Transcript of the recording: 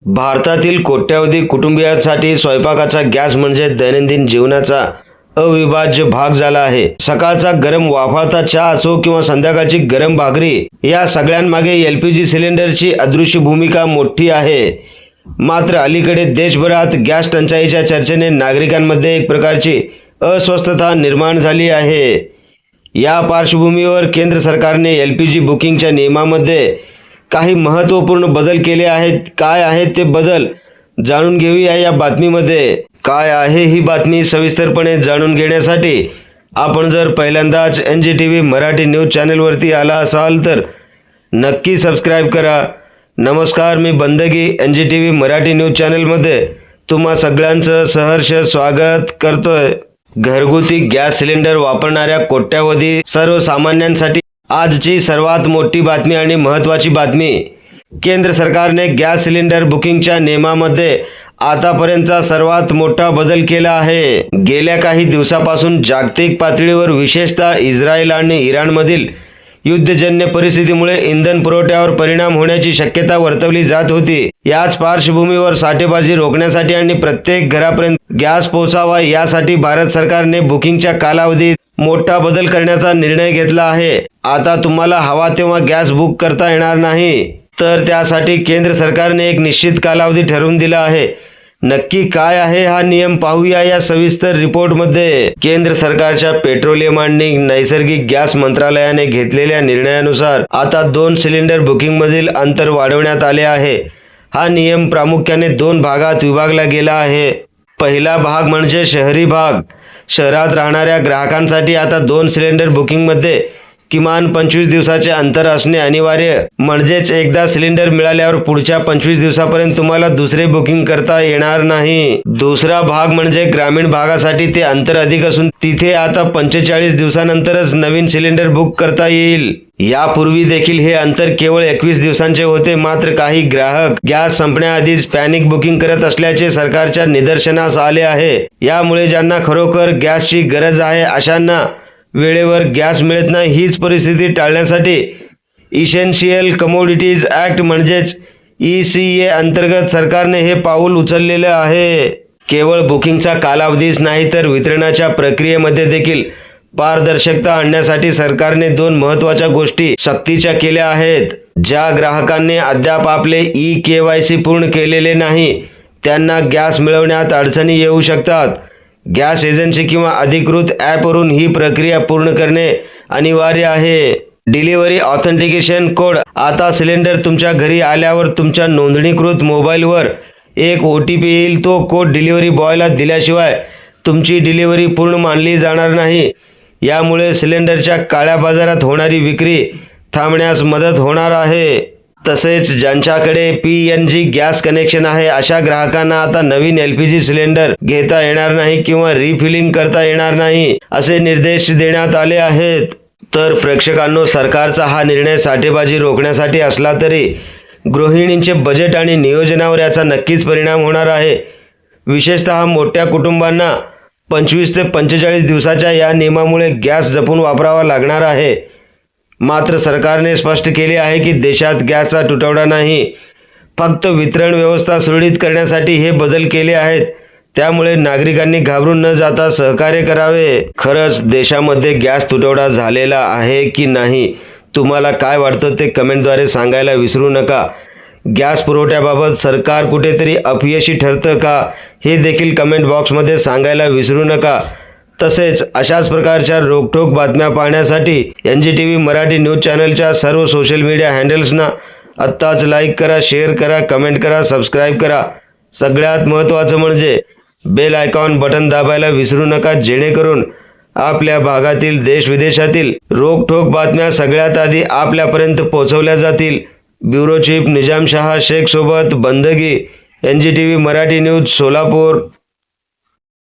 भारतातील कोट्यावधी कुटुंबियांसाठी स्वयंपाकाचा गॅस म्हणजे दैनंदिन जीवनाचा अविभाज्य भाग झाला आहे। सकाळचा गरम वाफाळता चहा असो किंवा संध्याकाळची गरम भाकरी, या सगळ्यांमागे एलपीजी सिलेंडरची अदृश्य भूमिका मोठी आहे। मात्र अलीकडे देशभरात गॅस टंचाईच्या चर्चेने नागरिकांमध्ये एक प्रकारची अस्वस्थता निर्माण झाली आहे। या पार्श्वभूमीवर केंद्र सरकारने एलपीजी बुकिंगच्या नियमामध्ये काही महत्त्वपूर्ण बदल केले आहेत। काय आहेत ते बदल जाणून घेऊया या बातमीमध्ये। काय आहे ही बातमी सविस्तरपणे जाणून घेण्यासाठी आपण जर पहिल्यांदाच NGTV मराठी न्यूज चॅनलवरती आला असाल तर नक्की सबस्क्राईब करा। नमस्कार, मी बंदगी NGTV मराठी न्यूज चॅनलमध्ये तुम्हा सगळ्यांचं सहर्ष स्वागत करतोय। घरगुती गॅस सिलेंडर वापरणाऱ्या कोट्यावधी सर्वसामान्यांसाठी आजची सर्वात मोठी बातमी आणि महत्त्वाची बातमी। केंद्र सरकारने गॅस सिलेंडर बुकिंगच्या नियमामध्ये आतापर्यंतचा सर्वात मोठा बदल केला आहे। गेल्या काही दिवसापासून जागतिक पातळीवर विशेषतः इस्रायल आणि इराणमधील युद्धजन्य परिस्थितीमुळे इंधन पुरवठ्यावर परिणाम होण्याची शक्यता वर्तवली जात होती। याच पार्श्वभूमीवर साठेबाजी रोखण्यासाठी आणि प्रत्येक घरापर्यंत गॅस पोहोचावा यासाठी भारत सरकारने बुकिंगच्या कालावधीत मोठा बदल करण्याचा निर्णय घेतला आहे। आता तुम्हाला हवा तेव्हा गॅस बुक करता येणार नाही, तर त्यासाठी केंद्र सरकारने एक निश्चित कालावधी ठरवून दिला आहे। नक्की काय आहे हा नियम पाहूया या सविस्तर रिपोर्टमध्ये। केंद्र सरकारच्या पेट्रोलियम आणि नैसर्गिक गॅस मंत्रालयाने घेतलेल्या निर्णयानुसार आता 2 सिलेंडर बुकिंगमधील अंतर वाढवण्यात आले आहे। हा नियम प्रामुख्याने 2 भागात विभागला गेला आहे। पहिला भाग म्हणजे शहरी भाग। शहरात राहणाऱ्या ग्राहकांसाठी आता 2 सिलेंडर बुकिंगमध्ये किमान 25 दिवसाचे अंतर असणे अनिवार्य, म्हणजेच एकदा सिलेंडर मिळाल्यावर पुढच्या 25 दिवसापर्यंत तुम्हाला दुसरे बुकिंग करता येणार नाही। दुसरा भाग म्हणजे ग्रामीण भागासाठी ते अंतर अधिक असून तिथे आता 45 दिवसानंतरच नवीन सिलेंडर बुक करता येईल। यापूर्वी देखील हे अंतर केवळ 21 दिवसांचे होते। मात्र काही ग्राहक गॅस संपण्याआधीच पॅनिक बुकिंग करत असल्याचे सरकारच्या निदर्शनास आले आहे। यामुळे ज्यांना खरोखर गॅसची गरज आहे अशांना वेळेवर गॅस मिळत नाही। हीच परिस्थिती टाळण्यासाठी इसेन्शियल कमोडिटीज ॲक्ट म्हणजेच ECA अंतर्गत सरकारने हे पाऊल उचललेले आहे। केवळ बुकिंगचा कालावधीच नाही तर वितरणाच्या प्रक्रियेमध्ये देखील पारदर्शकता आणण्यासाठी सरकारने 2 महत्त्वाच्या गोष्टी सक्तीच्या केल्या आहेत। ज्या ग्राहकांनी अद्याप आपले eKYC पूर्ण केलेले नाही त्यांना गॅस मिळवण्यात अडचणी येऊ शकतात। गॅस एजन्सी किंवा अधिकृत ॲपवरून ही प्रक्रिया पूर्ण करणे अनिवार्य आहे। Delivery authentication code. आता सिलेंडर तुमच्या घरी आल्यावर तुमच्या नोंदणीकृत मोबाईलवर एक OTP येईल। तो कोड डिलिव्हरी बॉयला दिल्याशिवाय तुमची डिलिव्हरी पूर्ण मानली जाणार नाही। यामुळे सिलेंडरच्या काळ्या बाजारात होणारी विक्री थांबण्यास मदत होणार आहे। तसेच ज्यांच्याकडे PNG गॅस कनेक्शन आहे अशा ग्राहकांना आता नवीन LPG सिलेंडर घेता येणार नाही किंवा रिफिलिंग करता येणार नाही असे निर्देश देण्यात आले आहेत। तर प्रेक्षकांनो, सरकारचा हा निर्णय साठेबाजी रोखण्यासाठी असला तरी गृहिणींचे बजेट आणि नियोजनावर याचा नक्कीच परिणाम होणार आहे। विशेषतः मोठ्या कुटुंबांना 25 ते 45 दिवसाच्या या नियमामुळे गॅस जपून वापरावा लागणार आहे। मात्र सरकारने स्पष्ट केले आहे की देशात गॅसचा तुटवडा नाही, फक्त वितरण व्यवस्था सुरळीत करण्यासाठी हे बदल केले आहेत। त्यामुळे नागरिकांनी घाबरून न जाता सहकार्य करावे। खरंच देशामध्ये गॅस तुटवडा झालेला आहे की नाही, तुम्हाला काय वाटतं ते कमेंटद्वारे सांगायला विसरू नका। गॅस पुरवठ्याबाबत सरकार कुठेतरी अपयशी ठरतं का हे देखील कमेंट बॉक्समध्ये सांगायला विसरू नका। तसेच अशाच प्रकारच्या रोखठोक बातम्या पाहण्यासाठी NGTV मराठी न्यूज चॅनलच्या सर्व सोशल मीडिया हँडल्सना आत्ताच लाईक करा, शेअर करा, कमेंट करा, सबस्क्राईब करा। सगळ्यात महत्त्वाचं म्हणजे बेल आयकॉन बटन दाबायला विसरू नका, जेणेकरून आपल्या भागातील देश-विदेशातील रोखठोक बातम्या सगळ्यात आधी आपल्यापर्यंत पोहोचवल्या जातील। ब्युरो चीफ निजामशाह शेख सोबत बंदगी, NGTV मराठी न्यूज, सोलापूर।